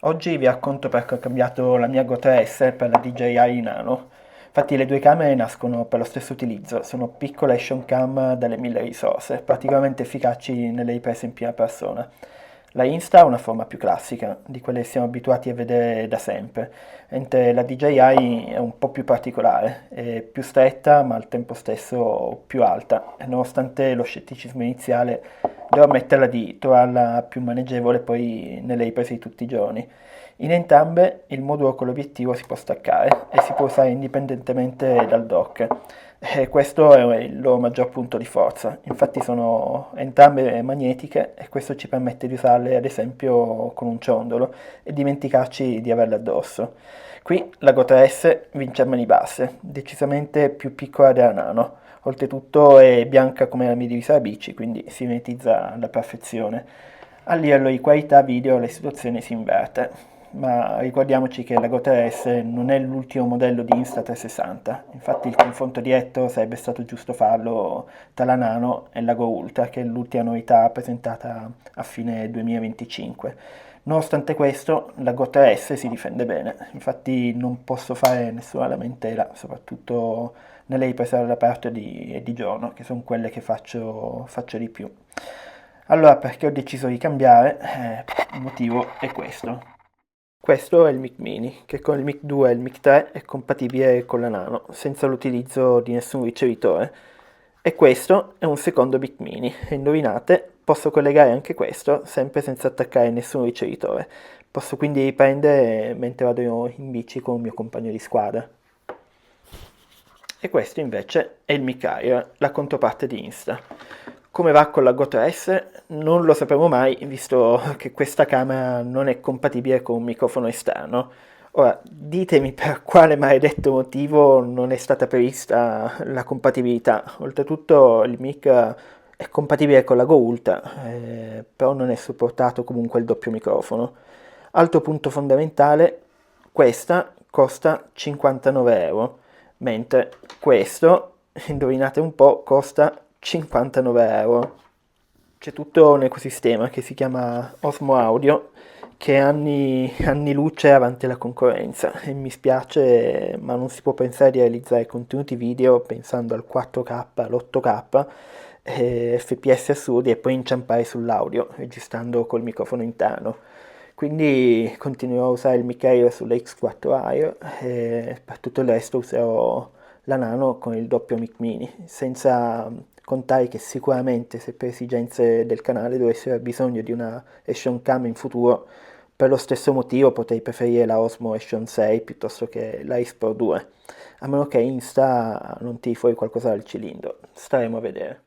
Oggi vi racconto perché ho cambiato la mia Go 3S per la DJI Nano. Infatti le due camere nascono per lo stesso utilizzo, sono piccole action cam dalle mille risorse, particolarmente efficaci nelle riprese in prima persona. La Insta ha una forma più classica, di quelle che siamo abituati a vedere da sempre, mentre la DJI è un po' più particolare, è più stretta ma al tempo stesso più alta, e nonostante lo scetticismo iniziale devo ammetterla di trovarla più maneggevole poi nelle riprese di tutti i giorni. In entrambe il modulo con l'obiettivo si può staccare e si può usare indipendentemente dal dock. E questo è il loro maggior punto di forza. Infatti sono entrambe magnetiche e questo ci permette di usarle ad esempio con un ciondolo e dimenticarci di averle addosso. Qui la Go 3S vince a mani basse, decisamente più piccola della Nano. Oltretutto è bianca come la mia divisa da bici, quindi si mimetizza alla perfezione. A livello di qualità video la situazione si inverte, ma ricordiamoci che la Go 3S non è l'ultimo modello di Insta360, infatti il confronto diretto sarebbe stato giusto farlo tra la Nano e la Go Ultra, che è l'ultima novità presentata a fine 2025. Nonostante questo, la Go 3S si difende bene, infatti non posso fare nessuna lamentela, soprattutto nelle riprese all'aperto e di giorno, che sono quelle che faccio di più. Allora, perché ho deciso di cambiare? Il motivo è questo. Questo è il Mic Mini, che con il Mic 2 e il Mic 3 è compatibile con la Nano, senza l'utilizzo di nessun ricevitore. E questo è un secondo Mic Mini, e indovinate, posso collegare anche questo, sempre senza attaccare nessun ricevitore. Posso quindi riprendere mentre vado in bici con il mio compagno di squadra. E questo invece è il Mic Air, la controparte di Insta. Come va con la Go 3S? Non lo sapremo mai, visto che questa camera non è compatibile con un microfono esterno. Ora, ditemi per quale maledetto motivo non è stata prevista la compatibilità. Oltretutto il mic è compatibile con la Go Ultra, però non è supportato comunque il doppio microfono. Altro punto fondamentale, questa costa 59 euro, mentre questo, indovinate un po', costa 59 euro. C'è tutto un ecosistema che si chiama Osmo Audio che è anni luce avanti alla concorrenza e mi spiace, ma non si può pensare di realizzare contenuti video pensando al 4K, all'8K, FPS assurdi e poi inciampare sull'audio registrando col microfono interno. Quindi continuerò a usare il mic Air sulla X4 Air e per tutto il resto userò la Nano con il doppio mic mini, senza contare che sicuramente se per esigenze del canale dovessi aver bisogno di una Action Cam in futuro, per lo stesso motivo potrei preferire la Osmo Action 6 piuttosto che la X Pro 2, a meno che Insta non tiri fuori qualcosa dal cilindro, staremo a vedere.